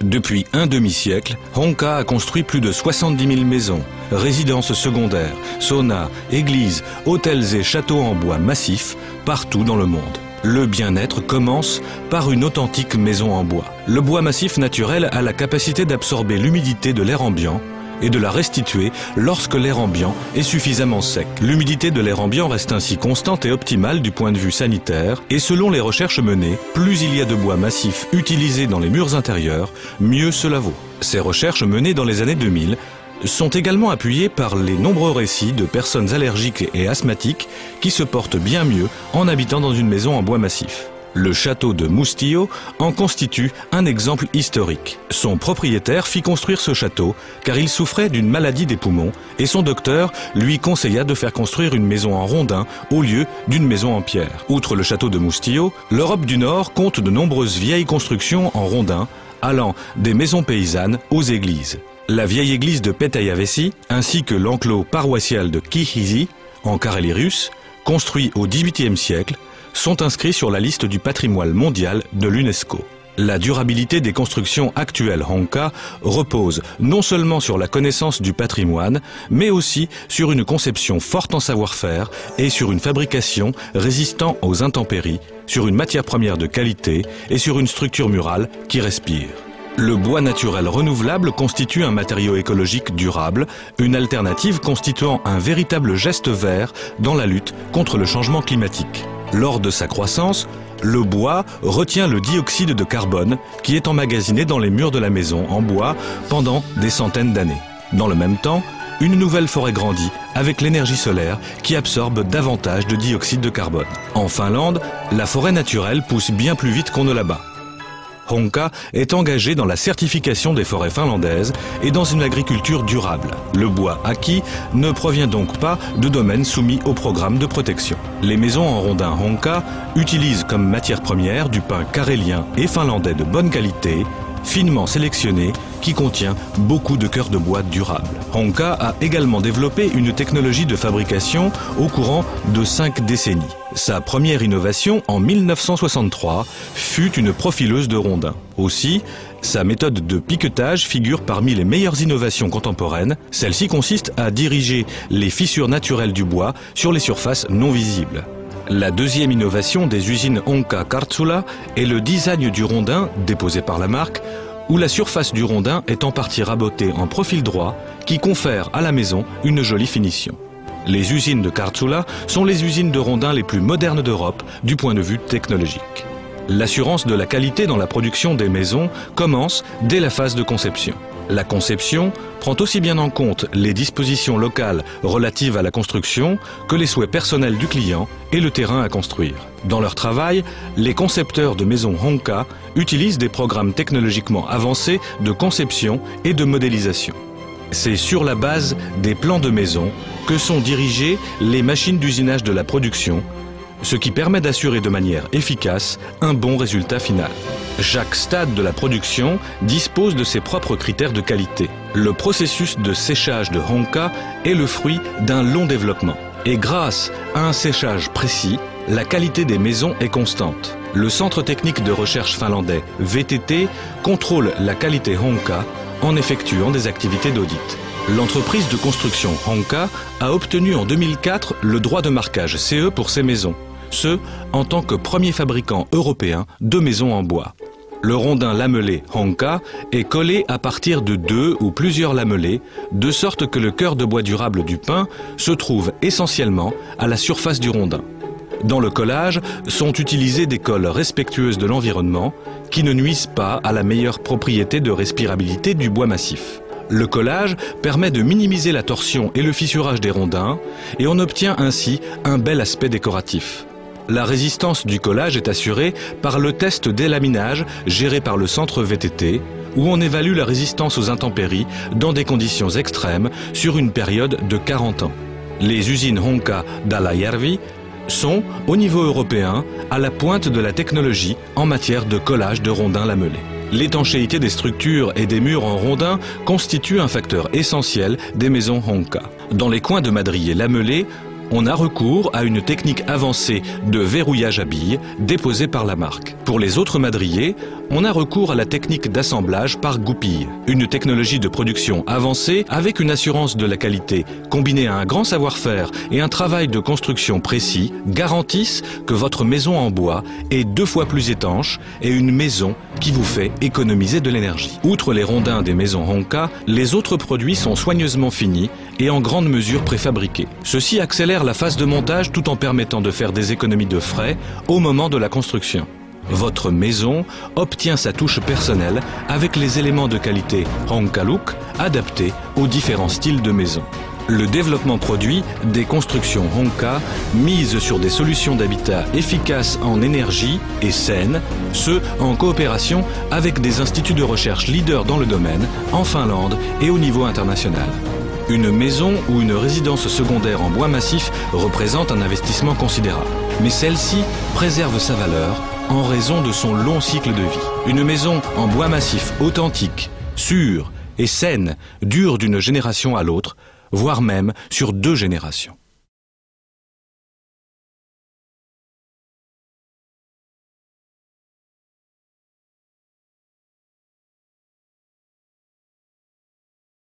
Depuis un demi-siècle, Honka a construit plus de 70 000 maisons, résidences secondaires, saunas, églises, hôtels et châteaux en bois massif partout dans le monde. Le bien-être commence par une authentique maison en bois. Le bois massif naturel a la capacité d'absorber l'humidité de l'air ambiant et de la restituer lorsque l'air ambiant est suffisamment sec. L'humidité de l'air ambiant reste ainsi constante et optimale du point de vue sanitaire, et selon les recherches menées, plus il y a de bois massif utilisé dans les murs intérieurs, mieux cela vaut. Ces recherches menées dans les années 2000 sont également appuyées par les nombreux récits de personnes allergiques et asthmatiques qui se portent bien mieux en habitant dans une maison en bois massif. Le château de Moustillo en constitue un exemple historique. Son propriétaire fit construire ce château car il souffrait d'une maladie des poumons et son docteur lui conseilla de faire construire une maison en rondin au lieu d'une maison en pierre. Outre le château de Moustillo, l'Europe du Nord compte de nombreuses vieilles constructions en rondin allant des maisons paysannes aux églises. La vieille église de Petäjävesi ainsi que l'enclos paroissial de Kihisi en Carélie russe, construit au XVIIIe siècle, sont inscrits sur la liste du patrimoine mondial de l'UNESCO. La durabilité des constructions actuelles Honka repose non seulement sur la connaissance du patrimoine, mais aussi sur une conception forte en savoir-faire et sur une fabrication résistant aux intempéries, sur une matière première de qualité et sur une structure murale qui respire. Le bois naturel renouvelable constitue un matériau écologique durable, une alternative constituant un véritable geste vert dans la lutte contre le changement climatique. Lors de sa croissance, le bois retient le dioxyde de carbone qui est emmagasiné dans les murs de la maison en bois pendant des centaines d'années. Dans le même temps, une nouvelle forêt grandit avec l'énergie solaire qui absorbe davantage de dioxyde de carbone. En Finlande, la forêt naturelle pousse bien plus vite qu'on ne l'abat. Honka est engagé dans la certification des forêts finlandaises et dans une agriculture durable. Le bois acquis ne provient donc pas de domaines soumis au programme de protection. Les maisons en rondin Honka utilisent comme matière première du pin carélien et finlandais de bonne qualité, finement sélectionné, qui contient beaucoup de cœurs de bois durables. Honka a également développé une technologie de fabrication au courant de 5 décennies. Sa première innovation, en 1963, fut une profileuse de rondins. Aussi, sa méthode de piquetage figure parmi les meilleures innovations contemporaines. Celle-ci consiste à diriger les fissures naturelles du bois sur les surfaces non visibles. La deuxième innovation des usines Honka Kartsula est le design du rondin déposé par la marque, où la surface du rondin est en partie rabotée en profil droit qui confère à la maison une jolie finition. Les usines de Kartsula sont les usines de rondins les plus modernes d'Europe du point de vue technologique. L'assurance de la qualité dans la production des maisons commence dès la phase de conception. La conception prend aussi bien en compte les dispositions locales relatives à la construction que les souhaits personnels du client et le terrain à construire. Dans leur travail, les concepteurs de maisons Honka utilisent des programmes technologiquement avancés de conception et de modélisation. C'est sur la base des plans de maison que sont dirigées les machines d'usinage de la production, ce qui permet d'assurer de manière efficace un bon résultat final. Chaque stade de la production dispose de ses propres critères de qualité. Le processus de séchage de Honka est le fruit d'un long développement. Et grâce à un séchage précis, la qualité des maisons est constante. Le Centre technique de recherche finlandais VTT contrôle la qualité Honka en effectuant des activités d'audit. L'entreprise de construction Honka a obtenu en 2004 le droit de marquage CE pour ses maisons, ce en tant que premier fabricant européen de maisons en bois. Le rondin lamelé Honka est collé à partir de 2 ou plusieurs lamelés, de sorte que le cœur de bois durable du pin se trouve essentiellement à la surface du rondin. Dans le collage sont utilisées des colles respectueuses de l'environnement qui ne nuisent pas à la meilleure propriété de respirabilité du bois massif. Le collage permet de minimiser la torsion et le fissurage des rondins et on obtient ainsi un bel aspect décoratif. La résistance du collage est assurée par le test d'élaminage géré par le centre VTT, où on évalue la résistance aux intempéries dans des conditions extrêmes sur une période de 40 ans. Les usines Honka d'Alajärvi sont, au niveau européen, à la pointe de la technologie en matière de collage de rondins lamelés. L'étanchéité des structures et des murs en rondin constitue un facteur essentiel des maisons Honka. Dans les coins de madriers lamelés, on a recours à une technique avancée de verrouillage à billes déposée par la marque. Pour les autres madriers, on a recours à la technique d'assemblage par goupille. Une technologie de production avancée avec une assurance de la qualité combinée à un grand savoir-faire et un travail de construction précis garantissent que votre maison en bois est 2 fois plus étanche et une maison qui vous fait économiser de l'énergie. Outre les rondins des maisons Honka, les autres produits sont soigneusement finis et en grande mesure préfabriqués. Ceci accélère la phase de montage tout en permettant de faire des économies de frais au moment de la construction. Votre maison obtient sa touche personnelle avec les éléments de qualité Honka Look adaptés aux différents styles de maison. Le développement produit des constructions Honka mise sur des solutions d'habitat efficaces en énergie et saines, ce en coopération avec des instituts de recherche leaders dans le domaine en Finlande et au niveau international. Une maison ou une résidence secondaire en bois massif représente un investissement considérable. Mais celle-ci préserve sa valeur en raison de son long cycle de vie. Une maison en bois massif authentique, sûre et saine dure d'une génération à l'autre, voire même sur 2 générations.